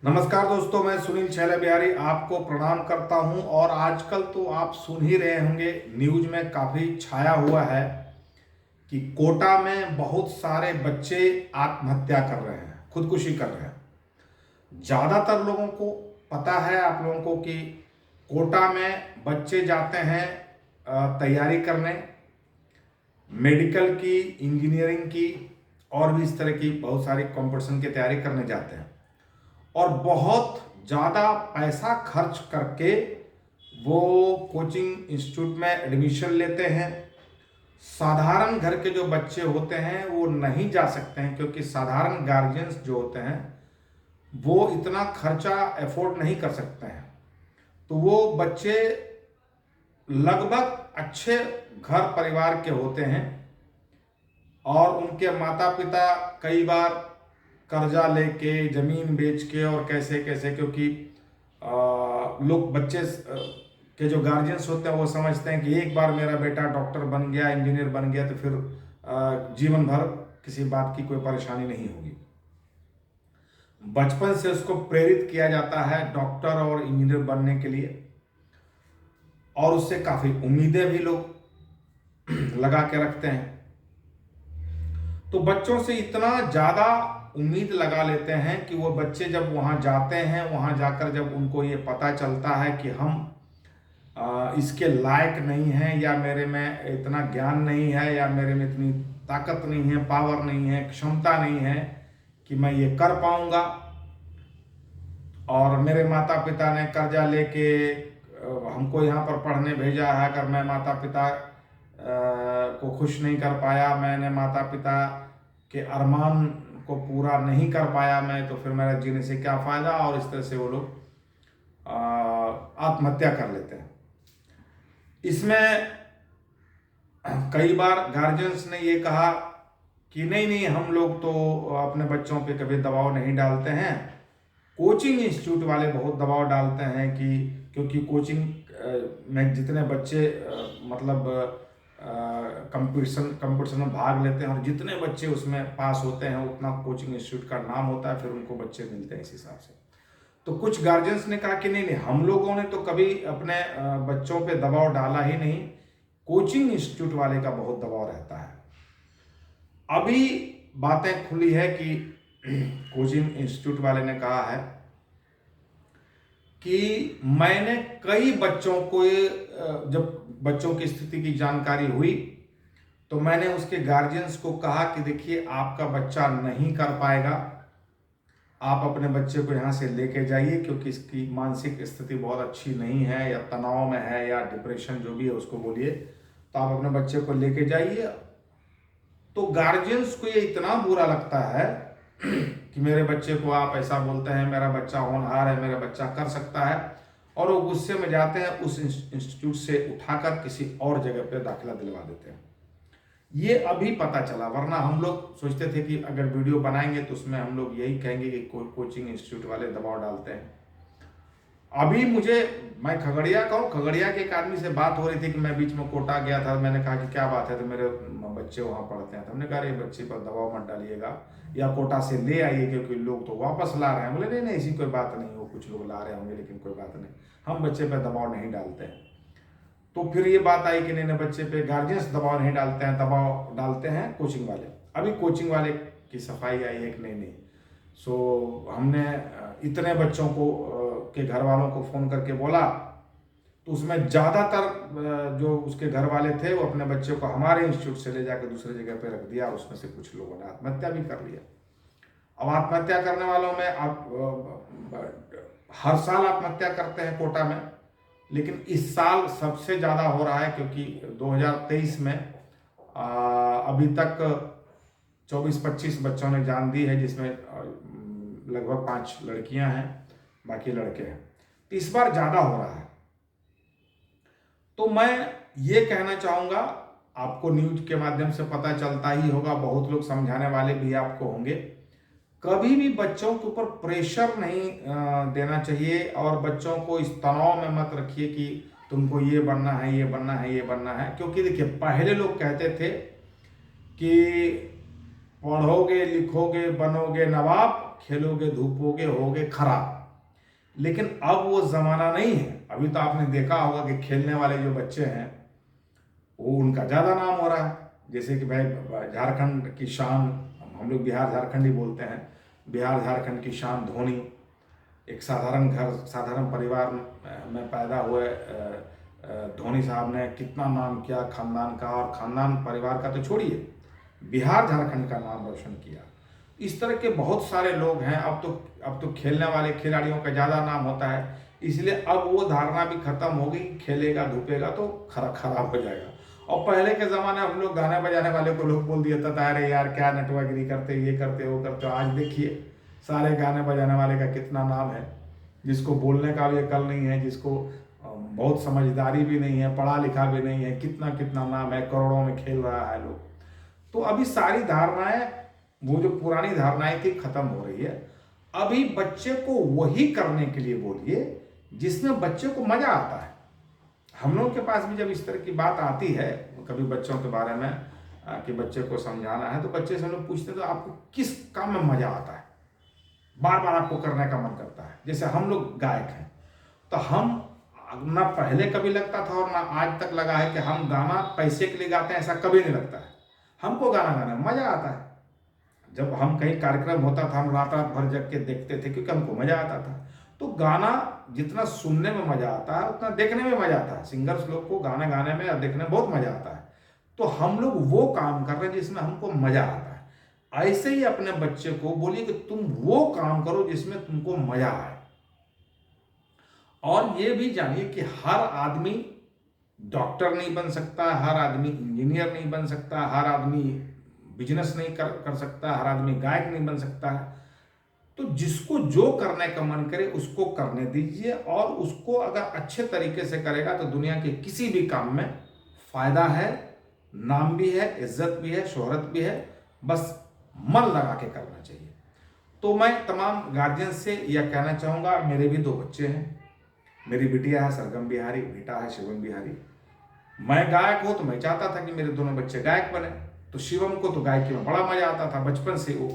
नमस्कार दोस्तों, मैं सुनील छैला बिहारी आपको प्रणाम करता हूं। और आजकल तो आप सुन ही रहे होंगे, न्यूज में काफ़ी छाया हुआ है कि कोटा में बहुत सारे बच्चे आत्महत्या कर रहे हैं, खुदकुशी कर रहे हैं। ज़्यादातर लोगों को पता है, आप लोगों को, कि कोटा में बच्चे जाते हैं तैयारी करने, मेडिकल की, इंजीनियरिंग की और भी इस तरह की बहुत सारी कंपटीशन की तैयारी करने जाते हैं। और बहुत ज़्यादा पैसा खर्च करके वो कोचिंग इंस्टीट्यूट में एडमिशन लेते हैं। साधारण घर के जो बच्चे होते हैं वो नहीं जा सकते हैं, क्योंकि साधारण गार्जियंस जो होते हैं वो इतना खर्चा अफोर्ड नहीं कर सकते हैं। तो वो बच्चे लगभग अच्छे घर परिवार के होते हैं और उनके माता पिता कई बार कर्जा लेके, जमीन बेच के और कैसे कैसे, क्योंकि लोग बच्चे के जो गार्जियंस होते हैं वो समझते हैं कि एक बार मेरा बेटा डॉक्टर बन गया, इंजीनियर बन गया तो फिर जीवन भर किसी बात की कोई परेशानी नहीं होगी। बचपन से उसको प्रेरित किया जाता है डॉक्टर और इंजीनियर बनने के लिए, और उससे काफ़ी उम्मीदें भी लोग लगा के रखते हैं। तो बच्चों से इतना ज़्यादा उम्मीद लगा लेते हैं कि वो बच्चे जब वहाँ जाते हैं, वहाँ जाकर जब उनको ये पता चलता है कि हम इसके लायक नहीं हैं, या मेरे में इतना ज्ञान नहीं है, या मेरे में इतनी ताकत नहीं है, पावर नहीं है, क्षमता नहीं है कि मैं ये कर पाऊँगा, और मेरे माता पिता ने कर्जा लेके हमको यहाँ पर पढ़ने भेजा है, अगर मैं माता पिता को खुश नहीं कर पाया, मैंने माता पिता के अरमान को पूरा नहीं कर पाया मैं, तो फिर मेरा जीने से क्या फ़ायदा। और इस तरह से वो लोग आत्महत्या कर लेते हैं। इसमें कई बार गार्जियंस ने ये कहा कि नहीं नहीं, हम लोग तो अपने बच्चों पे कभी दबाव नहीं डालते हैं, कोचिंग इंस्टीट्यूट वाले बहुत दबाव डालते हैं कि क्योंकि कोचिंग में जितने बच्चे मतलब कंपटीशन में भाग लेते हैं और जितने बच्चे उसमें पास होते हैं उतना कोचिंग इंस्टीट्यूट का नाम होता है, फिर उनको बच्चे मिलते हैं इस हिसाब से। तो कुछ गार्जियंस ने कहा कि नहीं नहीं, हम लोगों ने तो कभी अपने बच्चों पे दबाव डाला ही नहीं, कोचिंग इंस्टीट्यूट वाले का बहुत दबाव रहता है। अभी बातें खुली है कि कोचिंग इंस्टीट्यूट वाले ने कहा है कि मैंने कई बच्चों को, जब बच्चों की स्थिति की जानकारी हुई तो मैंने उसके गार्जियंस को कहा कि देखिए, आपका बच्चा नहीं कर पाएगा, आप अपने बच्चे को यहाँ से लेके जाइए, क्योंकि इसकी मानसिक स्थिति बहुत अच्छी नहीं है, या तनाव में है, या डिप्रेशन जो भी है उसको बोलिए, तो आप अपने बच्चे को लेके जाइए। तो गार्जियंस को ये इतना बुरा लगता है कि मेरे बच्चे को आप ऐसा बोलते हैं, मेरा बच्चा होनहार है, मेरा बच्चा कर सकता है, और वो गुस्से में जाते हैं, उस इंस्टीट्यूट से उठाकर किसी और जगह पे दाखिला दिलवा देते हैं। ये अभी पता चला, वरना हम लोग सोचते थे कि अगर वीडियो बनाएंगे तो उसमें हम लोग यही कहेंगे कि कोचिंग इंस्टीट्यूट वाले दबाव डालते हैं। अभी मैं खगड़िया का हूँ, खगड़िया के एक आदमी से बात हो रही थी कि मैं बीच में कोटा गया था, मैंने कहा कि क्या बात है, तो मेरे बच्चे वहाँ पढ़ते हैं। तो हमने कहा अरे बच्चे पर दबाव मत डालिएगा, या कोटा से ले आइए, क्योंकि लोग तो वापस ला रहे हैं। बोले नहीं नहीं, ऐसी कोई बात नहीं, वो कुछ लोग ला रहे होंगे लेकिन कोई बात नहीं, हम बच्चे पर दबाव नहीं डालते हैं। तो फिर ये बात आई कि नहीं नहीं, बच्चे पे गार्जियंस दबाव नहीं डालते हैं, दबाव डालते हैं कोचिंग वाले। अभी कोचिंग वाले की सफाई आई है कि नहीं नहीं, सो हमने इतने बच्चों को के घर वालों को फ़ोन करके बोला, तो उसमें ज़्यादातर जो उसके घर वाले थे वो अपने बच्चे को हमारे इंस्टीट्यूट से ले जाकर दूसरे जगह पे रख दिया, और उसमें से कुछ लोगों ने आत्महत्या भी कर लिया। अब आत्महत्या करने वालों में हर साल आत्महत्या करते हैं कोटा में, लेकिन इस साल सबसे ज़्यादा हो रहा है, क्योंकि 2023 में अभी तक 24-25 बच्चों ने जान दी है, जिसमें लगभग 5 लड़कियां हैं, बाकी लड़के हैं। तो इस बार ज़्यादा हो रहा है। तो मैं ये कहना चाहूँगा, आपको न्यूज के माध्यम से पता चलता ही होगा, बहुत लोग समझाने वाले भी आपको होंगे, कभी भी बच्चों के ऊपर प्रेशर नहीं देना चाहिए, और बच्चों को इस तनाव में मत रखिए कि तुमको ये बनना है, ये बनना है, ये बनना है। क्योंकि देखिए, पहले लोग कहते थे कि पढ़ोगे लिखोगे बनोगे नवाब, आप खेलोगे धूपोगे होगे खराब। लेकिन अब वो जमाना नहीं है। अभी तो आपने देखा होगा कि खेलने वाले जो बच्चे हैं वो उनका ज्यादा नाम हो रहा है। जैसे कि भाई झारखंड की शान, हम लोग बिहार झारखंड ही बोलते हैं, बिहार झारखंड की शान धोनी, एक साधारण घर साधारण परिवार में पैदा हुए धोनी साहब ने कितना नाम किया खानदान का, और खानदान परिवार का तो छोड़िए, बिहार झारखंड का नाम रोशन किया। इस तरह के बहुत सारे लोग हैं। अब तो खेलने वाले खिलाड़ियों का ज़्यादा नाम होता है, इसलिए अब वो धारणा भी खत्म हो गई, खेलेगा धूपेगा तो खराब हो जाएगा। और पहले के ज़माने हम लोग गाने बजाने वाले को लोग बोल दिया था, अरे यार क्या नटवागिरी करते, ये करते वो करते। आज देखिए सारे गाने बजाने वाले का कितना नाम है, जिसको बोलने का भी अकल नहीं है, जिसको बहुत समझदारी भी नहीं है, पढ़ा लिखा भी नहीं है, कितना कितना नाम है, करोड़ों में खेल रहा है लोग। तो अभी सारी धारणाएं, वो जो पुरानी धारणाएं थी, खत्म हो रही है। अभी बच्चे को वही करने के लिए बोलिए जिसमें बच्चे को मजा आता है। हम लोगों के पास भी जब इस तरह की बात आती है कभी बच्चों के बारे में कि बच्चे को समझाना है, तो बच्चे से हम लोग पूछते हैं तो आपको किस काम में मजा आता है, बार बार आपको करने का मन करता है। जैसे हम लोग गायक हैं, तो हम ना पहले कभी लगता था और ना आज तक लगा है कि हम गाना पैसे के लिए गाते हैं, ऐसा कभी नहीं लगता है। हमको गाना गाने में मजा आता है। जब हम कहीं कार्यक्रम होता था, हम रात रात भर जग के देखते थे, क्योंकि हमको मजा आता था। तो गाना जितना सुनने में मजा आता है उतना देखने में मजा आता है। सिंगर्स लोग को गाना गाने में और देखने में बहुत मजा आता है। तो हम लोग वो काम कर रहे हैं जिसमें हमको मजा आता है। ऐसे ही अपने बच्चे को बोलिए कि तुम वो काम करो जिसमें तुमको मजा आए। और ये भी जानिए कि हर आदमी डॉक्टर नहीं बन सकता, हर आदमी इंजीनियर नहीं बन सकता, हर आदमी बिजनेस नहीं कर सकता, हर आदमी गायक नहीं बन सकता है। तो जिसको जो करने का मन करे उसको करने दीजिए, और उसको अगर अच्छे तरीके से करेगा तो दुनिया के किसी भी काम में फायदा है, नाम भी है, इज्जत भी है, शोहरत भी है। बस मन लगा के करना चाहिए। तो मैं तमाम गार्जियन से यह कहना चाहूँगा, मेरे भी 2 बच्चे हैं। मेरी बिटिया है सरगम बिहारी, बेटा है शिवम बिहारी। मैं गायक हूँ तो मैं चाहता था कि मेरे दोनों बच्चे गायक बने। तो शिवम को तो गायकी में बड़ा मजा आता था बचपन से। वो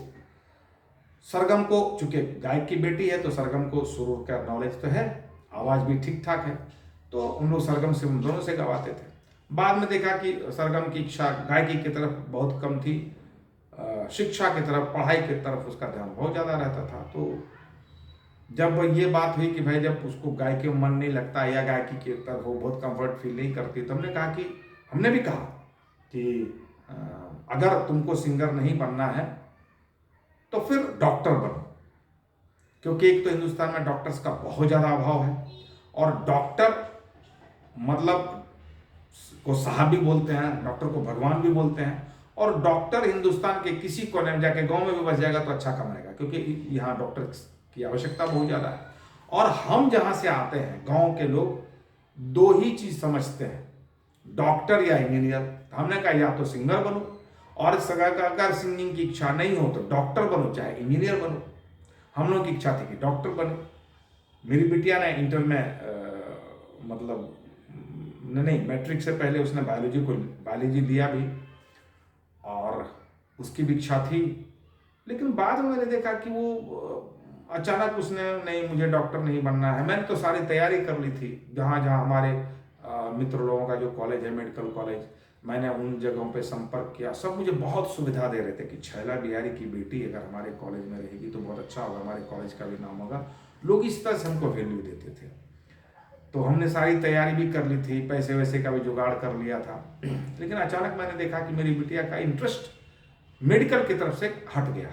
सरगम को, चूंकि गायक की बेटी है तो सरगम को सुर का नॉलेज तो है, आवाज़ भी ठीक ठाक है, तो उन लोग सरगम से उन दोनों से गवाते थे। बाद में देखा कि सरगम की इच्छा गायकी की तरफ बहुत कम थी, शिक्षा की तरफ, पढ़ाई की तरफ उसका ध्यान बहुत ज़्यादा रहता था। तो जब ये बात हुई कि भाई जब उसको गायकी में मन नहीं लगता या गायकी की तरफ वो बहुत कंफर्ट फील नहीं करती, तो हमने भी कहा कि अगर तुमको सिंगर नहीं बनना है तो फिर डॉक्टर बनो। क्योंकि एक तो हिंदुस्तान में डॉक्टर्स का बहुत ज़्यादा अभाव है, और डॉक्टर मतलब को साहब भी बोलते हैं, डॉक्टर को भगवान भी बोलते हैं। और डॉक्टर हिंदुस्तान के किसी कोने में जाके गांव में भी बस जाएगा तो अच्छा कमाएगा, क्योंकि यहाँ डॉक्टर की आवश्यकता बहुत ज़्यादा है। और हम जहाँ से आते हैं गांव के लोग 2 ही चीज़ समझते हैं, डॉक्टर या इंजीनियर। हमने कहा या तो सिंगर बनो, और अगर सिंगिंग की इच्छा नहीं हो तो डॉक्टर बनो चाहे इंजीनियर बनो। हम लोग की इच्छा थी कि डॉक्टर बने। मेरी बिटिया ने इंटर में मतलब नहीं, मैट्रिक से पहले उसने बायोलॉजी लिया भी, और उसकी भी इच्छा थी। लेकिन बाद में मैंने देखा कि वो अचानक उसने, नहीं मुझे डॉक्टर नहीं बनना है। मैंने तो सारी तैयारी कर ली थी, जहाँ जहाँ हमारे मित्र लोगों का जो कॉलेज है, मेडिकल कॉलेज, मैंने उन जगहों पे संपर्क किया। सब मुझे बहुत सुविधा दे रहे थे कि छैला बिहारी की बेटी अगर हमारे कॉलेज में रहेगी तो बहुत अच्छा होगा, हमारे कॉलेज का भी नाम होगा। लोग इस तरह से हमको वैल्यू देते थे। तो हमने सारी तैयारी भी कर ली थी, पैसे वैसे का भी जुगाड़ कर लिया था। लेकिन अचानक मैंने देखा कि मेरी बिटिया का इंटरेस्ट मेडिकल की तरफ से हट गया।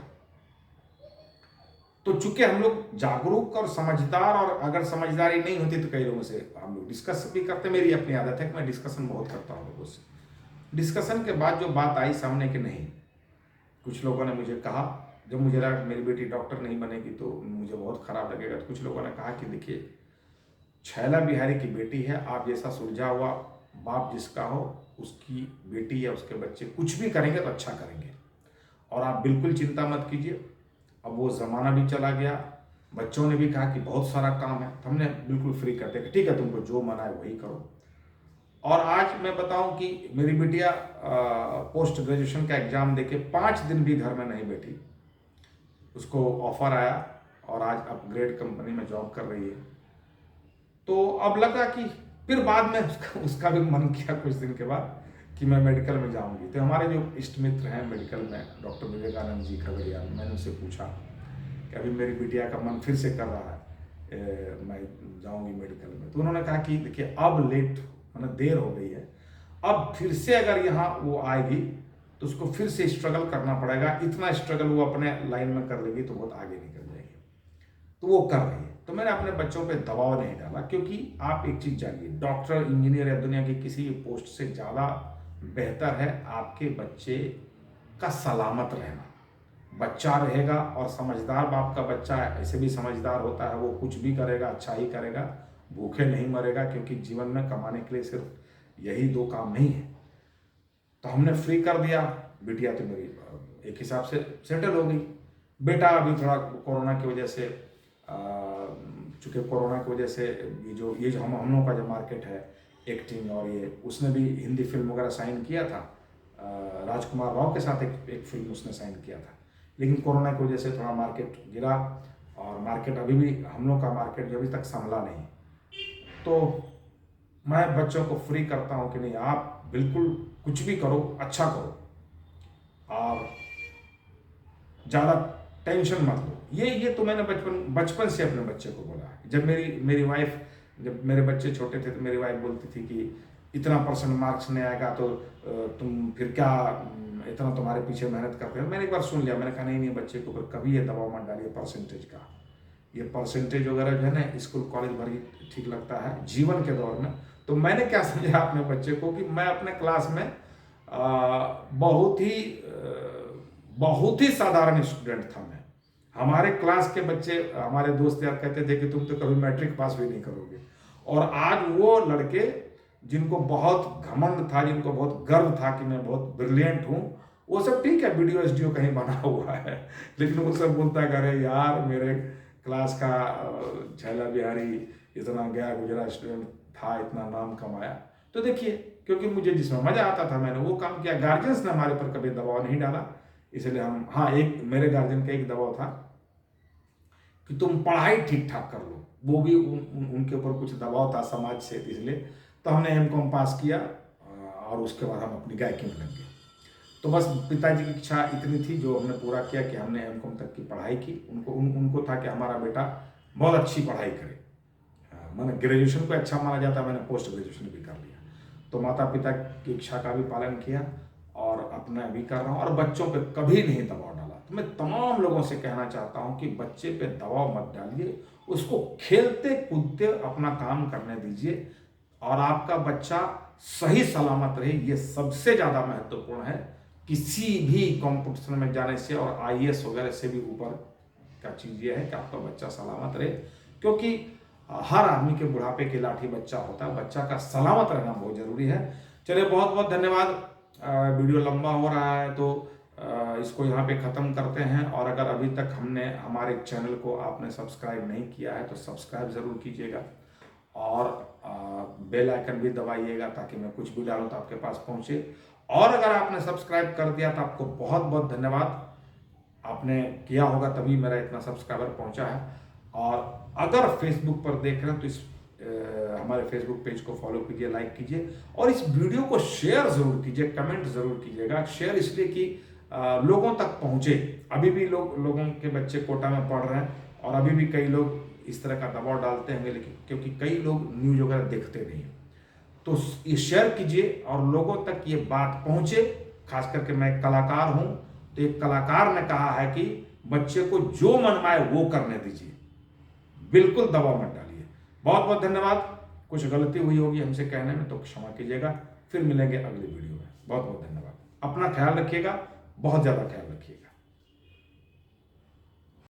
तो चूंकि हम लोग जागरूक और समझदार, और अगर समझदारी नहीं होती तो कई लोगों से हम लोग डिस्कस भी करते। मेरी अपनी आदत है कि मैं डिस्कशन बहुत करता हूँ लोगों से। डिस्कशन के बाद जो बात आई सामने कि नहीं, कुछ लोगों ने मुझे कहा, जब मुझे लगा मेरी बेटी डॉक्टर नहीं बनेगी तो मुझे बहुत खराब लगेगा, तो कुछ लोगों ने कहा कि देखिए छैला बिहारी की बेटी है, आप जैसा सुलझा हुआ बाप जिसका हो, उसकी बेटी या उसके बच्चे कुछ भी करेंगे तो अच्छा करेंगे, और आप बिल्कुल चिंता मत कीजिए। अब वो ज़माना भी चला गया, बच्चों ने भी कहा कि बहुत सारा काम है, तो हमने बिल्कुल फ्री कर दिया कि ठीक है तुमको जो मन आए वही करो। और आज मैं बताऊं कि मेरी बिटिया पोस्ट ग्रेजुएशन का एग्जाम देके 5 दिन भी घर में नहीं बैठी। उसको ऑफर आया और आज अपग्रेड कंपनी में जॉब कर रही है। तो अब लगा कि फिर बाद में उसका भी मन किया कुछ दिन के बाद कि मैं मेडिकल में जाऊंगी। तो हमारे जो इष्ट मित्र हैं मेडिकल में, डॉक्टर विवेकानंद जी खगड़िया, मैंने उनसे पूछा कि अभी मेरी बिटिया का मन फिर से कर रहा है मैं जाऊंगी मेडिकल में। तो उन्होंने कहा कि देखिए अब लेट, मतलब देर हो गई है, अब फिर से अगर यहाँ वो आएगी तो उसको फिर से स्ट्रगल करना पड़ेगा। इतना स्ट्रगल वो अपने लाइन में कर लेगी तो बहुत आगे निकल जाएगी। तो वो कर रही है। तो मैंने अपने बच्चों पे दबाव नहीं डाला, क्योंकि आप एक चीज जानिए, डॉक्टर इंजीनियर या दुनिया की किसी पोस्ट से ज़्यादा बेहतर है आपके बच्चे का सलामत रहना। बच्चा रहेगा और समझदार बाप का बच्चा ऐसे भी समझदार होता है, वो कुछ भी करेगा अच्छा ही करेगा, भूखे नहीं मरेगा, क्योंकि जीवन में कमाने के लिए सिर्फ यही दो काम नहीं है। तो हमने फ्री कर दिया। बिटिया तो मेरी एक हिसाब से सेटल हो गई। बेटा अभी थोड़ा कोरोना की वजह से, चूँकि कोरोना की वजह से ये जो हम लोगों का जो मार्केट है एक्टिंग और ये, उसने भी हिंदी फिल्म वगैरह साइन किया था। राजकुमार राव के साथ एक फिल्म उसने साइन किया था, लेकिन कोरोना की वजह से थोड़ा मार्केट गिरा और मार्केट अभी भी हम लोग का मार्केट जो अभी तक संभला नहीं। तो मैं बच्चों को फ्री करता हूँ कि नहीं, आप बिल्कुल कुछ भी करो, अच्छा करो और ज़्यादा टेंशन मत लो। ये तो मैंने बचपन से अपने बच्चे को बोला है। जब मेरी वाइफ, जब मेरे बच्चे छोटे थे तो मेरी वाइफ बोलती थी कि इतना परसेंट मार्क्स नहीं आएगा तो तुम फिर क्या, इतना तुम्हारे पीछे मेहनत करते हो। मैंने एक बार सुन लिया, मैंने कहा नहीं बच्चे को ऊपर कभी ये दबाव मत डालिए परसेंटेज का। ये परसेंटेज वगैरह जो है ना स्कूल कॉलेज भर ही ठीक लगता है जीवन के दौर में। तो मैंने क्या समझा अपने बच्चे को कि मैं अपने क्लास में बहुत ही साधारण स्टूडेंट था मैं। हमारे क्लास के बच्चे, हमारे दोस्त यार कहते थे कि तुम तो कभी मैट्रिक पास भी नहीं करोगे। और आज वो लड़के जिनको बहुत घमंड था, जिनको बहुत गर्व था कि मैं बहुत ब्रिलियंट हूँ, वो सब ठीक है, वीडियो एसडीओ कहीं बना हुआ है, लेकिन वो सब बोलता करे यार मेरे क्लास का छैला बिहारी इतना गया गुजरा स्टूडेंट था, इतना नाम कमाया। तो देखिए, क्योंकि मुझे जिसमें मजा आता था मैंने वो काम किया। गार्जियंस ने हमारे पर कभी दबाव नहीं डाला, इसलिए हम, हाँ एक मेरे गार्जियन का एक दबाव था कि तुम पढ़ाई ठीक ठाक कर लो, वो भी उनके ऊपर कुछ दबाव था समाज से, इसलिए तो हमने एमकॉम पास किया और उसके बाद हम अपनी गायकी में लग गए। तो बस पिताजी की इच्छा इतनी थी जो हमने पूरा किया कि हमने एमकॉम तक की पढ़ाई की। उनको था कि हमारा बेटा बहुत अच्छी पढ़ाई करे। मैंने ग्रेजुएशन को अच्छा माना जाता, मैंने पोस्ट ग्रेजुएशन भी कर लिया। तो माता पिता की इच्छा का भी पालन किया और अपना भी कर रहा हूँ, और बच्चों पे कभी नहीं दबाव डाला। तो मैं तमाम लोगों से कहना चाहता हूँ कि बच्चे पे दबाव मत डालिए, उसको खेलते कूदते अपना काम करने दीजिए और आपका बच्चा सही सलामत रहे। ये सबसे ज़्यादा महत्वपूर्ण है किसी भी कंपटीशन में जाने से, और आईएएस वगैरह से भी ऊपर का चीज़ ये है कि आपका बच्चा सलामत रहे, क्योंकि हर आदमी के बुढ़ापे की लाठी बच्चा होता है। बच्चा का सलामत रहना बहुत जरूरी है। चलिए, बहुत बहुत धन्यवाद। वीडियो लंबा हो रहा है तो इसको यहाँ पे ख़त्म करते हैं। और अगर अभी तक हमने हमारे चैनल को आपने सब्सक्राइब नहीं किया है तो सब्सक्राइब ज़रूर कीजिएगा और बेल आइकन भी दबाइएगा ताकि मैं कुछ भी डालूँ तो आपके पास पहुँचे। और अगर आपने सब्सक्राइब कर दिया तो आपको बहुत बहुत धन्यवाद। आपने किया होगा तभी मेरा इतना सब्सक्राइबर पहुँचा है। और अगर फेसबुक पर देख रहे हैं तो इस हमारे फेसबुक पेज को फॉलो कीजिए, लाइक कीजिए और इस वीडियो को शेयर ज़रूर कीजिए, कमेंट ज़रूर कीजिएगा। शेयर इसलिए कि लोगों तक पहुँचे। अभी भी लोगों के बच्चे कोटा में पढ़ रहे हैं और अभी भी कई लोग इस तरह का दबाव डालते होंगे, लेकिन क्योंकि कई लोग न्यूज़ वगैरह देखते नहीं हैं, तो ये शेयर कीजिए और लोगों तक ये बात पहुँचे। खास करके मैं एक कलाकार हूँ, तो एक कलाकार ने कहा है कि बच्चे को जो मन आए वो करने दीजिए, बिल्कुल दबाव मत डालिए। बहुत बहुत धन्यवाद। कुछ गलती हुई होगी हमसे कहने में तो क्षमा कीजिएगा। फिर मिलेंगे अगली वीडियो में। बहुत बहुत धन्यवाद। अपना ख्याल रखिएगा, बहुत ज़्यादा ख्याल रखिएगा।